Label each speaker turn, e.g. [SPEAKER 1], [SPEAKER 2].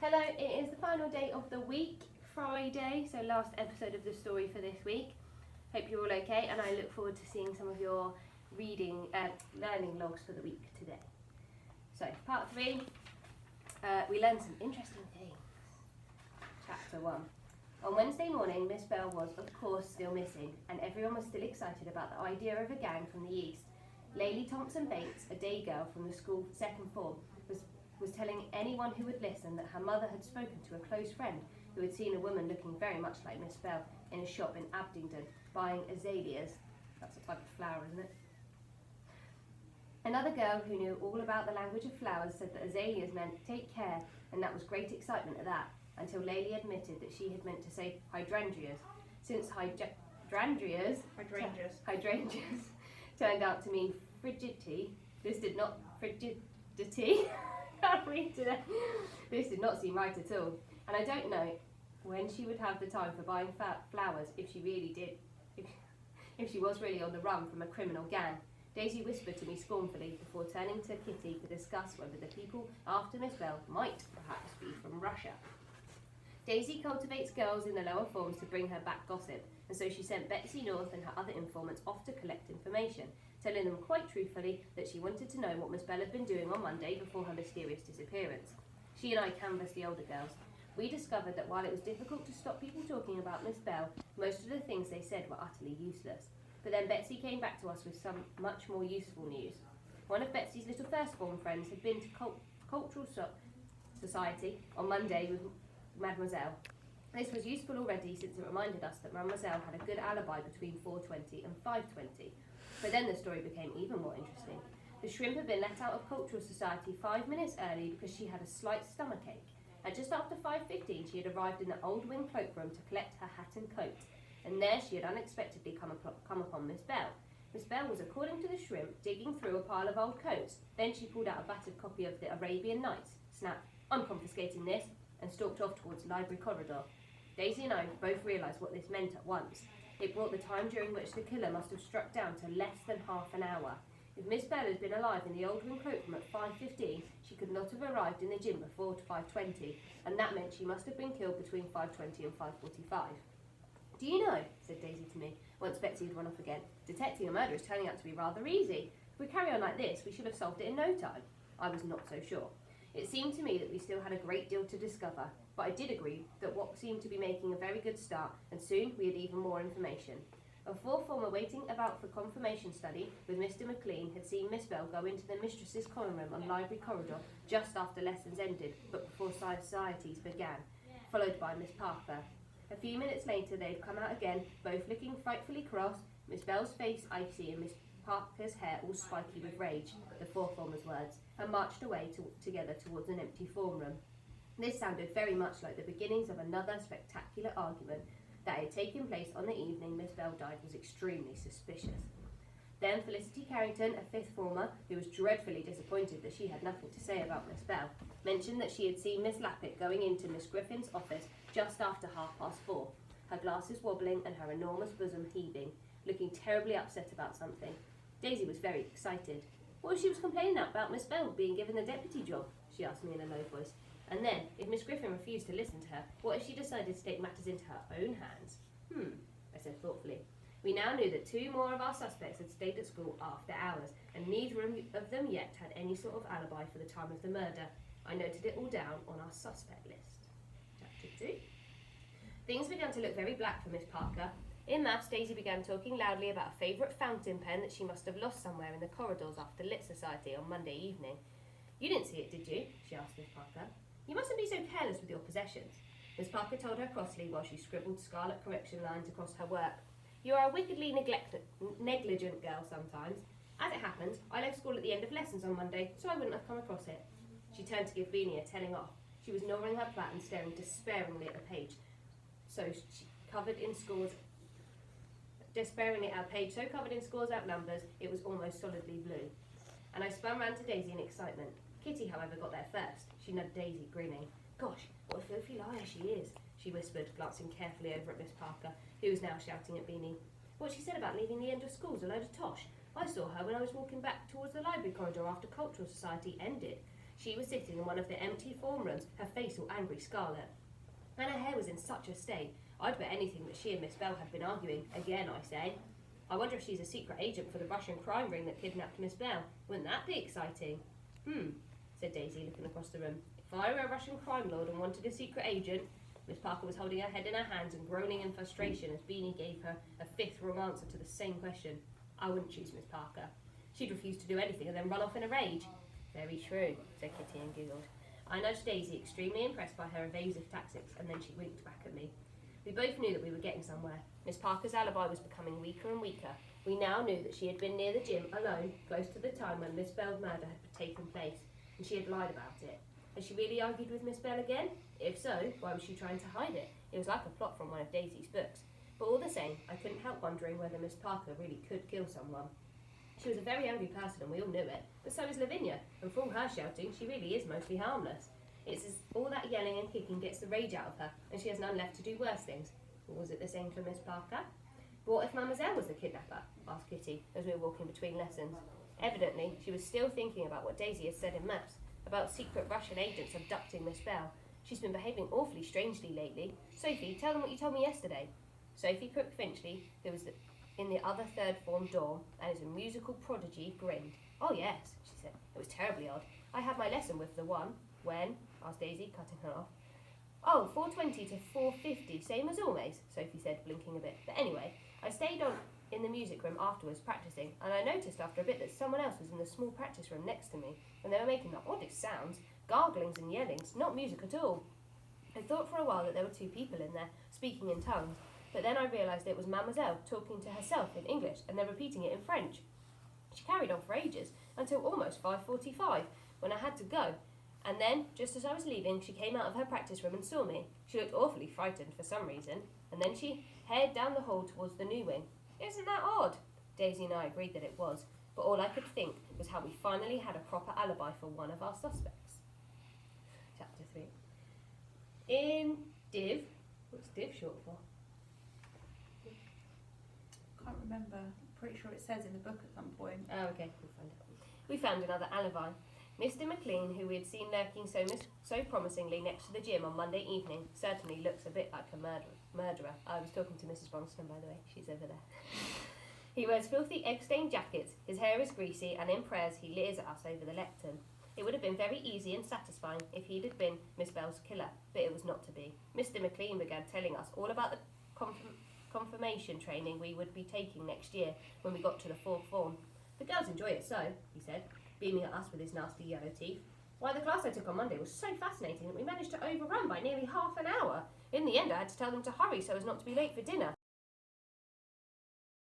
[SPEAKER 1] Hello, it is the final day of the week, Friday, so last episode of the story for this week. Hope you're all okay, and I look forward to seeing some of your learning logs for the week today. So, part 3, we learned some interesting things. Chapter 1. On Wednesday morning, Miss Bell was, of course, still missing, and everyone was still excited about the idea of a gang from the east. Laylie Thompson Bates, a day girl from the school second form, was telling anyone who would listen that her mother had spoken to a close friend who had seen a woman looking very much like Miss Bell in a shop in Abingdon buying azaleas. That's a type of flower, isn't it? Another girl who knew all about the language of flowers said that azaleas meant take care, and that was great excitement at that, until Laylie admitted that she had meant to say hydrangeas, since hydrangeas turned out to mean frigidity. This did not This did not seem right at all, and I don't know when she would have the time for buying flowers if she was really on the run from a criminal gang. Daisy whispered to me scornfully before turning to Kitty to discuss whether the people after Miss Bell might perhaps be from Russia. Daisy cultivates girls in the lower forms to bring her back gossip, and so she sent Betsy North and her other informants off to collect information, telling them quite truthfully that she wanted to know what Miss Bell had been doing on Monday before her mysterious disappearance. She and I canvassed the older girls. We discovered that while it was difficult to stop people talking about Miss Bell, most of the things they said were utterly useless. But then Betsy came back to us with some much more useful news. One of Betsy's little first form friends had been to Cultural Society on Monday with Mademoiselle. This was useful already since it reminded us that Mademoiselle had a good alibi between 4:20 and 5:20. But then the story became even more interesting. The shrimp had been let out of Cultural Society 5 minutes early because she had a slight stomachache. At just after 5:15 she had arrived in the old wing cloakroom to collect her hat and coat, and there she had unexpectedly come upon Miss Bell. Miss Bell was, according to the shrimp, digging through a pile of old coats. Then she pulled out a battered copy of the Arabian Nights, snapped, "I'm confiscating this," and stalked off towards the library corridor. Daisy and I both realised what this meant at once. It brought the time during which the killer must have struck down to less than half an hour. If Miss Bell had been alive in the old room cloakroom at 5:15, she could not have arrived in the gym before 5:20, and that meant she must have been killed between 5:20 and 5:45. "Do you know," said Daisy to me, once Betsy had run off again, "detecting a murder is turning out to be rather easy. If we carry on like this, we should have solved it in no time." I was not so sure. It seemed to me that we still had a great deal to discover, but I did agree that what seemed to be making a very good start, and soon we had even more information. A fourth former waiting about for confirmation study with Mr. McLean had seen Miss Bell go into the mistress's common room on library corridor just after lessons ended, but before societies began, followed by Miss Parker. A few minutes later they had come out again, both looking frightfully cross, Miss Bell's face icy and Miss Parker's hair all spiky with rage, the four formers' words, and marched away together towards an empty form room. This sounded very much like the beginnings of another spectacular argument that had taken place on the evening Miss Bell died was extremely suspicious. Then Felicity Carrington, a fifth former, who was dreadfully disappointed that she had nothing to say about Miss Bell, mentioned that she had seen Miss Lappet going into Miss Griffin's office just after 4:30, her glasses wobbling and her enormous bosom heaving, looking terribly upset about something. Daisy was very excited. What if she was complaining about Miss Bell being given the deputy job? She asked me in a low voice. And then, if Miss Griffin refused to listen to her, what if she decided to take matters into her own hands? I said thoughtfully. We now knew that 2 more of our suspects had stayed at school after hours, and neither of them yet had any sort of alibi for the time of the murder. I noted it all down on our suspect list. Chapter 2. Things began to look very black for Miss Parker. In maths, Daisy began talking loudly about a favourite fountain pen that she must have lost somewhere in the corridors after Lit Society on Monday evening. "You didn't see it, did you?" she asked Miss Parker. "You mustn't be so careless with your possessions." Miss Parker told her crossly while she scribbled scarlet correction lines across her work. "You are a wickedly negligent girl sometimes. As it happens, I left school at the end of lessons on Monday, so I wouldn't have come across it." She turned to give Beanie a telling off. She was gnawing her plait and staring despairingly at the page, so covered in scores out numbers, it was almost solidly blue. And I spun round to Daisy in excitement. Kitty, however, got there first. She nudged Daisy, grinning. "Gosh, what a filthy liar she is," she whispered, glancing carefully over at Miss Parker, who was now shouting at Beanie. "What she said about leaving the end of school's a load of tosh. I saw her when I was walking back towards the library corridor after Cultural Society ended. She was sitting in one of the empty form rooms, her face all angry scarlet. And her hair was in such a state, I'd bet anything that she and Miss Bell had been arguing, again I say. I wonder if she's a secret agent for the Russian crime ring that kidnapped Miss Bell. Wouldn't that be exciting? Said Daisy, looking across the room. If I were a Russian crime lord and wanted a secret agent... Miss Parker was holding her head in her hands and groaning in frustration as Beanie gave her a fifth wrong answer to the same question. I wouldn't choose Miss Parker. She'd refuse to do anything and then run off in a rage. Very true, said Kitty and giggled. I nudged Daisy, extremely impressed by her evasive tactics, and then she winked back at me. We both knew that we were getting somewhere. Miss Parker's alibi was becoming weaker and weaker. We now knew that she had been near the gym alone, close to the time when Miss Bell's murder had taken place, and she had lied about it. Had she really argued with Miss Bell again? If so, why was she trying to hide it? It was like a plot from one of Daisy's books. But all the same, I couldn't help wondering whether Miss Parker really could kill someone. She was a very angry person and we all knew it, but so is Lavinia, and for all her shouting, she really is mostly harmless. It's as all that yelling and kicking gets the rage out of her, and she has none left to do worse things. Or was it the same for Miss Parker? But what if Mademoiselle was the kidnapper? Asked Kitty, as we were walking between lessons. Evidently, she was still thinking about what Daisy had said in maths, about secret Russian agents abducting Miss Bell. She's been behaving awfully strangely lately. Sophie, tell them what you told me yesterday. Sophie Cook Finchley, who was in the other third form dorm and is a musical prodigy, grinned. Oh yes, she said. It was terribly odd. I had my lesson with the one. When? Asked Daisy, cutting her off. Oh, 4:20 to 4:50, same as always, Sophie said, blinking a bit. But anyway, I stayed on in the music room afterwards practicing, and I noticed after a bit that someone else was in the small practice room next to me, and they were making the oddest sounds, garglings and yellings, not music at all. I thought for a while that there were two people in there, speaking in tongues, but then I realised it was Mademoiselle talking to herself in English, and then repeating it in French. She carried on for ages, until almost 5:45, when I had to go, and then, just as I was leaving, she came out of her practice room and saw me. She looked awfully frightened for some reason, and then she hurried down the hall towards the new wing. Isn't that odd? Daisy and I agreed that it was, but all I could think was how we finally had a proper alibi for one of our suspects. Chapter 3. In Div, what's Div short for?
[SPEAKER 2] Can't remember. I'm pretty sure it says in the book at some point.
[SPEAKER 1] Oh, okay, we'll find it. We found another alibi. Mr. McLean, who we had seen lurking so promisingly next to the gym on Monday evening, certainly looks a bit like a murderer. I was talking to Mrs. Bronston, by the way. She's over there. He wears filthy egg-stained jackets, his hair is greasy, and in prayers he leers at us over the lectern. It would have been very easy and satisfying if he'd have been Miss Bell's killer, but it was not to be. Mr. McLean began telling us all about the confirmation training we would be taking next year when we got to the fourth form. The girls enjoy it so, he said, beaming at us with his nasty yellow teeth. Why, the class I took on Monday was so fascinating that we managed to overrun by nearly half an hour. In the end, I had to tell them to hurry so as not to be late for dinner.